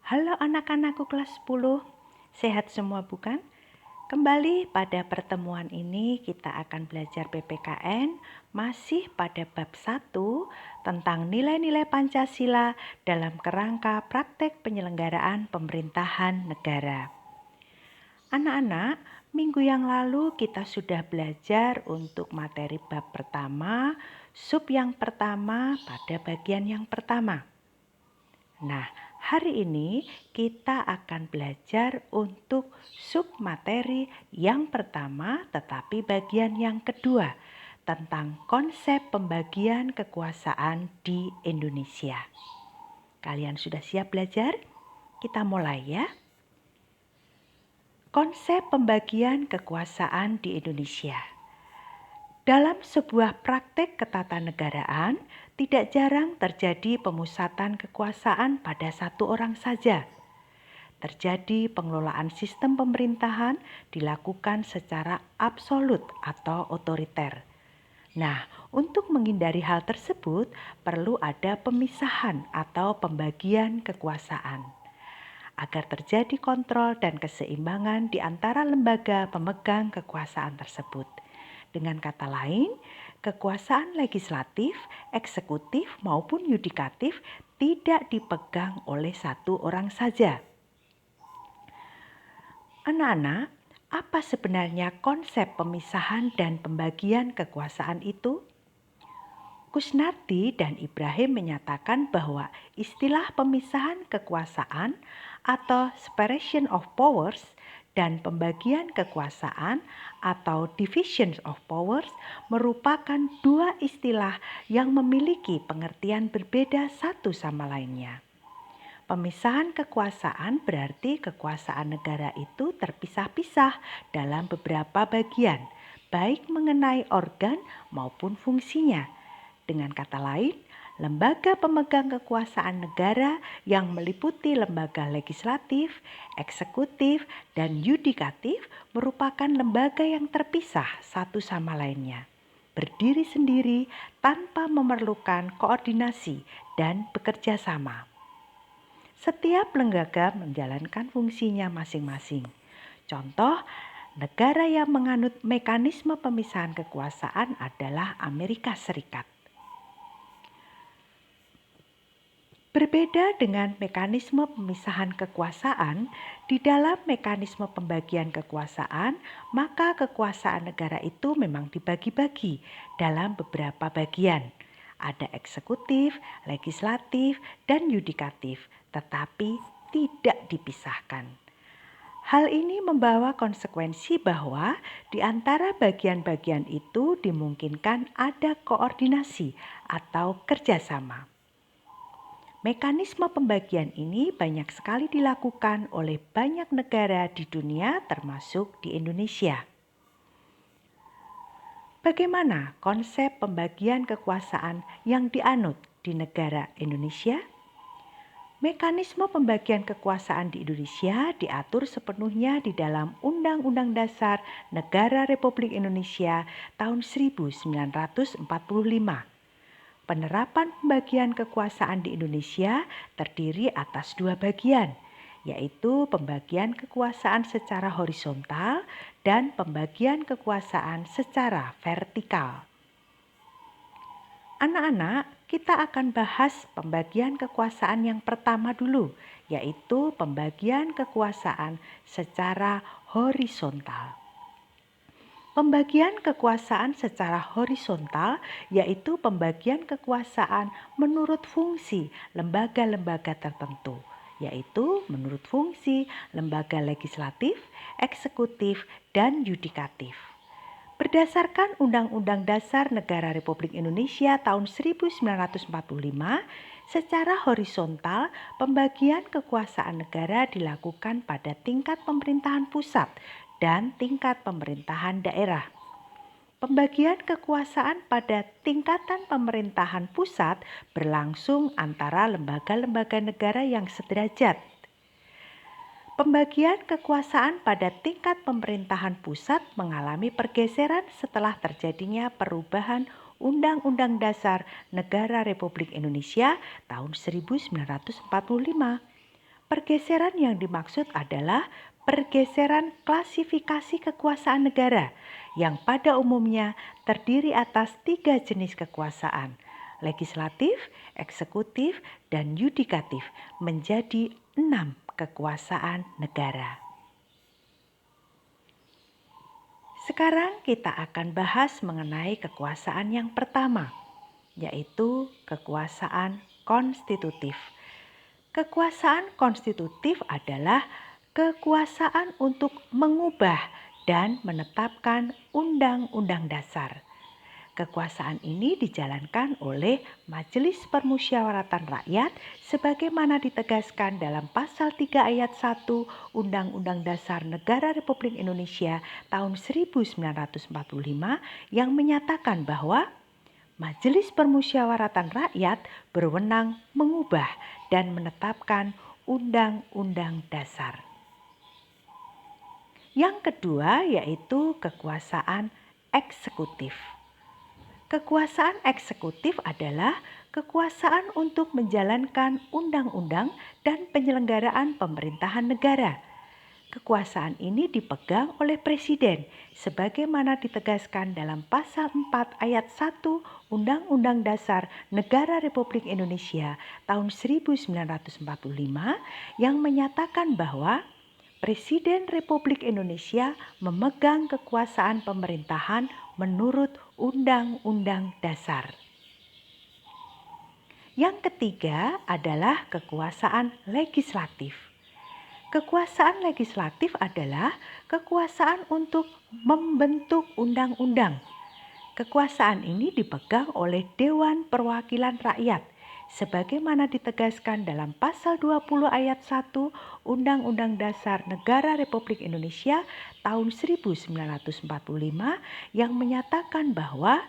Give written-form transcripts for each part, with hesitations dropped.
Halo anak-anakku kelas 10, sehat semua bukan? Kembali pada pertemuan ini kita akan belajar PPKN masih pada bab 1 tentang nilai-nilai Pancasila dalam kerangka praktek penyelenggaraan pemerintahan negara. Anak-anak, minggu yang lalu kita sudah belajar untuk materi bab pertama, sub yang pertama pada bagian yang pertama. Nah, hari ini kita akan belajar untuk sub materi yang pertama tetapi bagian yang kedua tentang konsep pembagian kekuasaan di Indonesia. Kalian sudah siap belajar? Kita mulai ya. Konsep pembagian kekuasaan di Indonesia. Dalam sebuah praktek ketatanegaraan, tidak jarang terjadi pemusatan kekuasaan pada satu orang saja. Terjadi pengelolaan sistem pemerintahan dilakukan secara absolut atau otoriter. Nah, untuk menghindari hal tersebut, perlu ada pemisahan atau pembagian kekuasaan agar terjadi kontrol dan keseimbangan di antara lembaga pemegang kekuasaan tersebut. Dengan kata lain, kekuasaan legislatif, eksekutif maupun yudikatif tidak dipegang oleh satu orang saja. Anak-anak, apa sebenarnya konsep pemisahan dan pembagian kekuasaan itu? Kusnardi dan Ibrahim menyatakan bahwa istilah pemisahan kekuasaan atau separation of powers dan pembagian kekuasaan atau division of powers merupakan dua istilah yang memiliki pengertian berbeda satu sama lainnya. Pemisahan kekuasaan berarti kekuasaan negara itu terpisah-pisah dalam beberapa bagian, baik mengenai organ maupun fungsinya. Dengan kata lain, lembaga pemegang kekuasaan negara yang meliputi lembaga legislatif, eksekutif, dan yudikatif merupakan lembaga yang terpisah satu sama lainnya, berdiri sendiri tanpa memerlukan koordinasi dan bekerja sama. Setiap lembaga menjalankan fungsinya masing-masing. Contoh, negara yang menganut mekanisme pemisahan kekuasaan adalah Amerika Serikat. Berbeda dengan mekanisme pemisahan kekuasaan, di dalam mekanisme pembagian kekuasaan, maka kekuasaan negara itu memang dibagi-bagi dalam beberapa bagian. Ada eksekutif, legislatif, dan yudikatif, tetapi tidak dipisahkan. Hal ini membawa konsekuensi bahwa di antara bagian-bagian itu dimungkinkan ada koordinasi atau kerjasama. Mekanisme pembagian ini banyak sekali dilakukan oleh banyak negara di dunia termasuk di Indonesia. Bagaimana konsep pembagian kekuasaan yang dianut di negara Indonesia? Mekanisme pembagian kekuasaan di Indonesia diatur sepenuhnya di dalam Undang-Undang Dasar Negara Republik Indonesia tahun 1945. Penerapan pembagian kekuasaan di Indonesia terdiri atas dua bagian, yaitu pembagian kekuasaan secara horizontal dan pembagian kekuasaan secara vertikal. Anak-anak, kita akan bahas pembagian kekuasaan yang pertama dulu, yaitu pembagian kekuasaan secara horizontal. Pembagian kekuasaan secara horizontal yaitu pembagian kekuasaan menurut fungsi lembaga-lembaga tertentu, yaitu menurut fungsi lembaga legislatif, eksekutif, dan yudikatif. Berdasarkan Undang-Undang Dasar Negara Republik Indonesia tahun 1945, secara horizontal pembagian kekuasaan negara dilakukan pada tingkat pemerintahan pusat dan tingkat pemerintahan daerah. Pembagian kekuasaan pada tingkatan pemerintahan pusat berlangsung antara lembaga-lembaga negara yang sederajat. Pembagian kekuasaan pada tingkat pemerintahan pusat mengalami pergeseran setelah terjadinya perubahan Undang-Undang Dasar Negara Republik Indonesia tahun 1945. Pergeseran yang dimaksud adalah pergeseran klasifikasi kekuasaan negara yang pada umumnya terdiri atas 3 jenis kekuasaan, legislatif, eksekutif, dan yudikatif, menjadi 6 kekuasaan negara. Sekarang kita akan bahas mengenai kekuasaan yang pertama, yaitu kekuasaan konstitutif. Kekuasaan konstitutif adalah kekuasaan untuk mengubah dan menetapkan undang-undang dasar. Kekuasaan ini dijalankan oleh Majelis Permusyawaratan Rakyat sebagaimana ditegaskan dalam pasal 3 ayat 1 Undang-Undang Dasar Negara Republik Indonesia tahun 1945 yang menyatakan bahwa Majelis Permusyawaratan Rakyat berwenang mengubah dan menetapkan undang-undang dasar. Yang kedua yaitu kekuasaan eksekutif. Kekuasaan eksekutif adalah kekuasaan untuk menjalankan undang-undang dan penyelenggaraan pemerintahan negara. Kekuasaan ini dipegang oleh Presiden sebagaimana ditegaskan dalam pasal 4 ayat 1 Undang-Undang Dasar Negara Republik Indonesia tahun 1945 yang menyatakan bahwa Presiden Republik Indonesia memegang kekuasaan pemerintahan menurut Undang-Undang Dasar. Yang ketiga adalah kekuasaan legislatif. Kekuasaan legislatif adalah kekuasaan untuk membentuk undang-undang. Kekuasaan ini dipegang oleh Dewan Perwakilan Rakyat sebagaimana ditegaskan dalam pasal 20 ayat 1 Undang-Undang Dasar Negara Republik Indonesia tahun 1945 yang menyatakan bahwa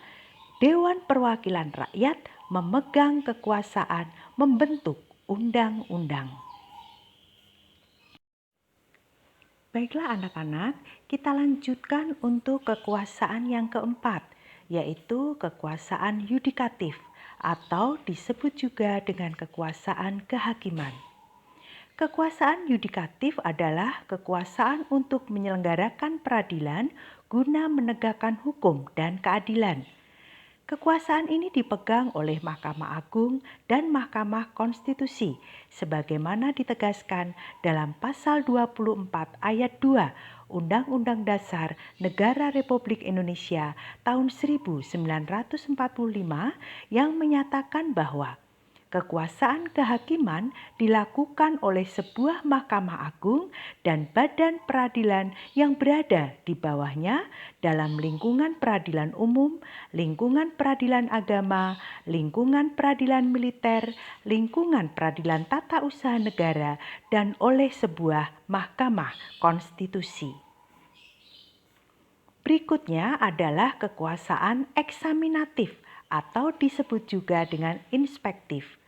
Dewan Perwakilan Rakyat memegang kekuasaan membentuk undang-undang. Baiklah anak-anak, kita lanjutkan untuk kekuasaan yang keempat, yaitu kekuasaan yudikatif atau disebut juga dengan kekuasaan kehakiman. Kekuasaan yudikatif adalah kekuasaan untuk menyelenggarakan peradilan guna menegakkan hukum dan keadilan. Kekuasaan ini dipegang oleh Mahkamah Agung dan Mahkamah Konstitusi sebagaimana ditegaskan dalam pasal 24 ayat 2 Undang-Undang Dasar Negara Republik Indonesia tahun 1945 yang menyatakan bahwa kekuasaan kehakiman dilakukan oleh sebuah Mahkamah Agung dan badan peradilan yang berada di bawahnya dalam lingkungan peradilan umum, lingkungan peradilan agama, lingkungan peradilan militer, lingkungan peradilan tata usaha negara, dan oleh sebuah Mahkamah Konstitusi. Berikutnya adalah kekuasaan eksaminatif atau disebut juga dengan inspektif,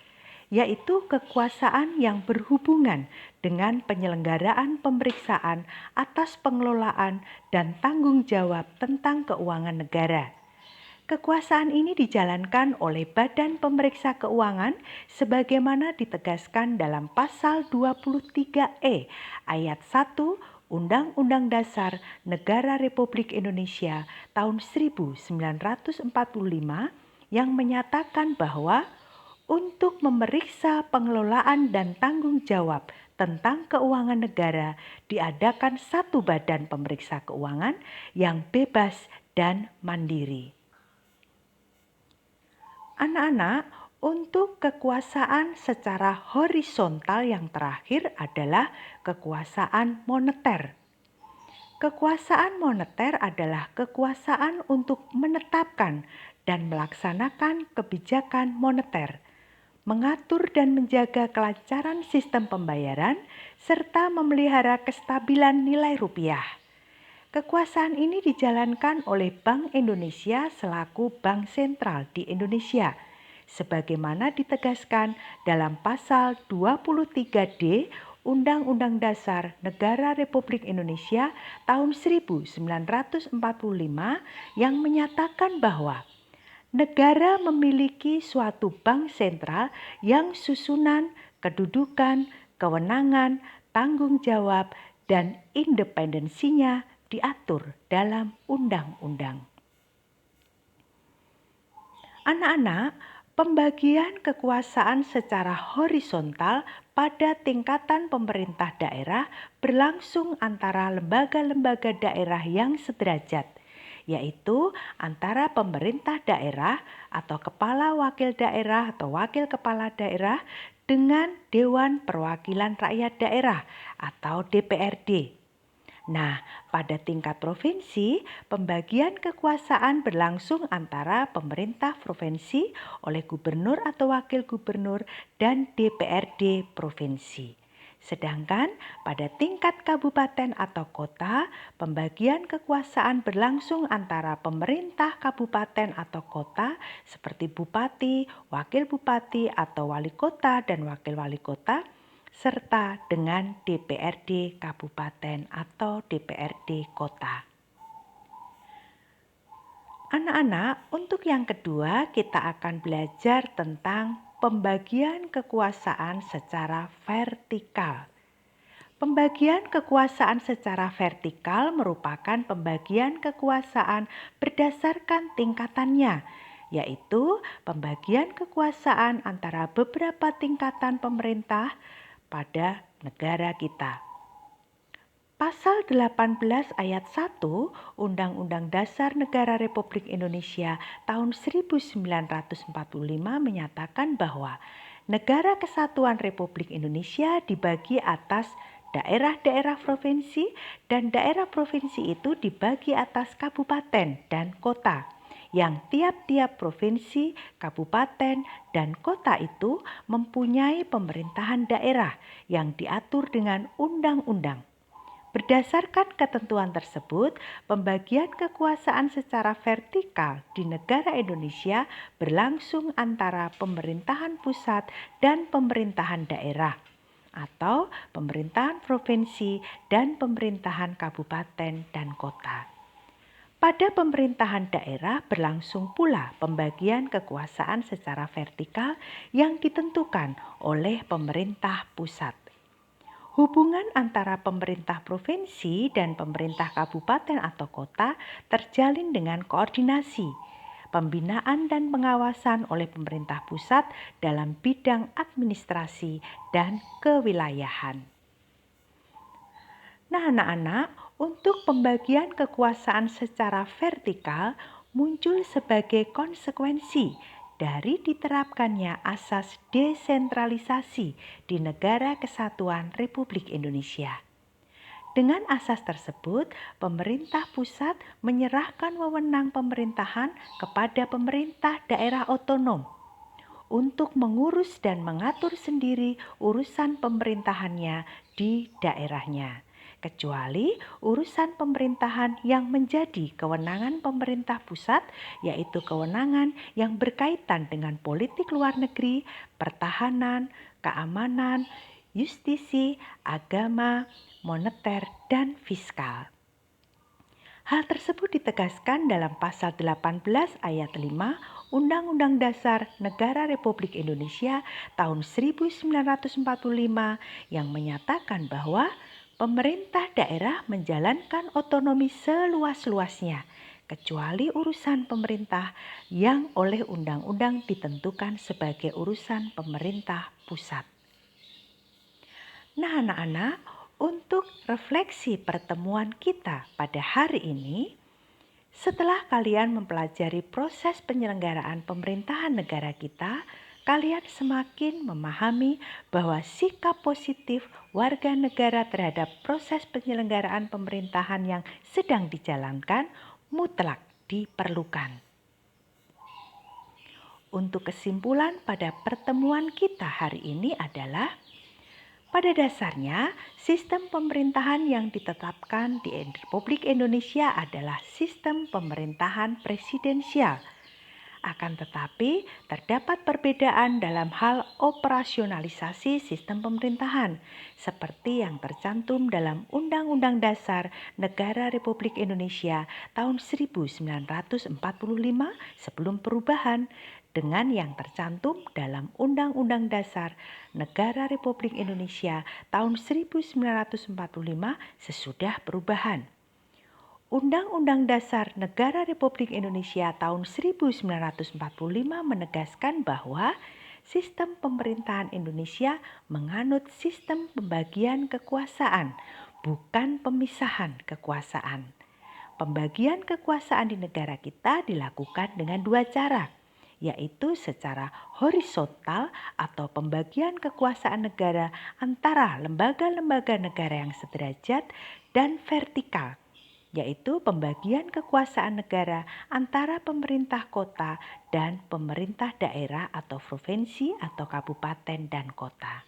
yaitu kekuasaan yang berhubungan dengan penyelenggaraan pemeriksaan atas pengelolaan dan tanggung jawab tentang keuangan negara. Kekuasaan ini dijalankan oleh Badan Pemeriksa Keuangan sebagaimana ditegaskan dalam pasal 23E ayat 1 Undang-Undang Dasar Negara Republik Indonesia tahun 1945 yang menyatakan bahwa untuk memeriksa pengelolaan dan tanggung jawab tentang keuangan negara diadakan satu badan pemeriksa keuangan yang bebas dan mandiri. Anak-anak, untuk kekuasaan secara horizontal yang terakhir adalah kekuasaan moneter. Kekuasaan moneter adalah kekuasaan untuk menetapkan dan melaksanakan kebijakan moneter, mengatur dan menjaga kelancaran sistem pembayaran, serta memelihara kestabilan nilai rupiah. Kekuasaan ini dijalankan oleh Bank Indonesia selaku bank sentral di Indonesia, sebagaimana ditegaskan dalam pasal 23D Undang-Undang Dasar Negara Republik Indonesia tahun 1945 yang menyatakan bahwa negara memiliki suatu bank sentral yang susunan, kedudukan, kewenangan, tanggung jawab, dan independensinya diatur dalam undang-undang. Anak-anak, pembagian kekuasaan secara horizontal pada tingkatan pemerintah daerah berlangsung antara lembaga-lembaga daerah yang sederajat, yaitu antara pemerintah daerah atau kepala wakil daerah atau wakil kepala daerah dengan Dewan Perwakilan Rakyat Daerah atau DPRD. Nah, pada tingkat provinsi, pembagian kekuasaan berlangsung antara pemerintah provinsi oleh gubernur atau wakil gubernur dan DPRD provinsi. Sedangkan pada tingkat kabupaten atau kota, pembagian kekuasaan berlangsung antara pemerintah kabupaten atau kota seperti bupati, wakil bupati atau wali kota dan wakil wali kota, serta dengan DPRD kabupaten atau DPRD kota. Anak-anak, untuk yang kedua kita akan belajar tentang pembagian kekuasaan secara vertikal. Pembagian kekuasaan secara vertikal merupakan pembagian kekuasaan berdasarkan tingkatannya, yaitu pembagian kekuasaan antara beberapa tingkatan pemerintah pada negara kita. Pasal 18 ayat 1 Undang-Undang Dasar Negara Republik Indonesia tahun 1945 menyatakan bahwa Negara Kesatuan Republik Indonesia dibagi atas daerah-daerah provinsi dan daerah provinsi itu dibagi atas kabupaten dan kota, yang tiap-tiap provinsi, kabupaten, dan kota itu mempunyai pemerintahan daerah yang diatur dengan undang-undang. Berdasarkan ketentuan tersebut, pembagian kekuasaan secara vertikal di negara Indonesia berlangsung antara pemerintahan pusat dan pemerintahan daerah, atau pemerintahan provinsi dan pemerintahan kabupaten dan kota. Pada pemerintahan daerah berlangsung pula pembagian kekuasaan secara vertikal yang ditentukan oleh pemerintah pusat. Hubungan antara pemerintah provinsi dan pemerintah kabupaten atau kota terjalin dengan koordinasi, pembinaan dan pengawasan oleh pemerintah pusat dalam bidang administrasi dan kewilayahan. Nah, anak-anak, untuk pembagian kekuasaan secara vertikal muncul sebagai konsekuensi dari diterapkannya asas desentralisasi di Negara Kesatuan Republik Indonesia. Dengan asas tersebut, pemerintah pusat menyerahkan wewenang pemerintahan kepada pemerintah daerah otonom untuk mengurus dan mengatur sendiri urusan pemerintahannya di daerahnya, kecuali urusan pemerintahan yang menjadi kewenangan pemerintah pusat, yaitu kewenangan yang berkaitan dengan politik luar negeri, pertahanan, keamanan, justisi, agama, moneter, dan fiskal. Hal tersebut ditegaskan dalam pasal 18 ayat 5 Undang-Undang Dasar Negara Republik Indonesia tahun 1945 yang menyatakan bahwa pemerintah daerah menjalankan otonomi seluas-luasnya, kecuali urusan pemerintah yang oleh undang-undang ditentukan sebagai urusan pemerintah pusat. Nah, anak-anak, untuk refleksi pertemuan kita pada hari ini, setelah kalian mempelajari proses penyelenggaraan pemerintahan negara kita, kalian semakin memahami bahwa sikap positif warga negara terhadap proses penyelenggaraan pemerintahan yang sedang dijalankan mutlak diperlukan. Untuk kesimpulan pada pertemuan kita hari ini adalah, pada dasarnya, sistem pemerintahan yang ditetapkan di Republik Indonesia adalah sistem pemerintahan presidensial. Akan tetapi, terdapat perbedaan dalam hal operasionalisasi sistem pemerintahan, seperti yang tercantum dalam Undang-Undang Dasar Negara Republik Indonesia tahun 1945 sebelum perubahan, dengan yang tercantum dalam Undang-Undang Dasar Negara Republik Indonesia tahun 1945 sesudah perubahan. Undang-Undang Dasar Negara Republik Indonesia tahun 1945 menegaskan bahwa sistem pemerintahan Indonesia menganut sistem pembagian kekuasaan, bukan pemisahan kekuasaan. Pembagian kekuasaan di negara kita dilakukan dengan dua cara, yaitu secara horizontal atau pembagian kekuasaan negara antara lembaga-lembaga negara yang sederajat, dan vertikal, yaitu pembagian kekuasaan negara antara pemerintah kota dan pemerintah daerah atau provinsi atau kabupaten dan kota.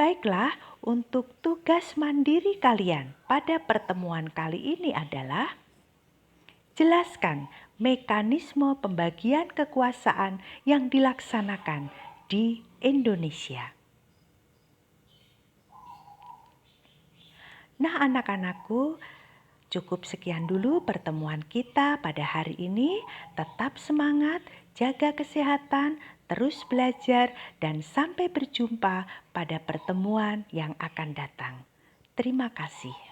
Baiklah, untuk tugas mandiri kalian pada pertemuan kali ini adalah jelaskan mekanisme pembagian kekuasaan yang dilaksanakan di Indonesia. Nah, anak-anakku, cukup sekian dulu pertemuan kita pada hari ini. Tetap semangat, jaga kesehatan, terus belajar, dan sampai berjumpa pada pertemuan yang akan datang. Terima kasih.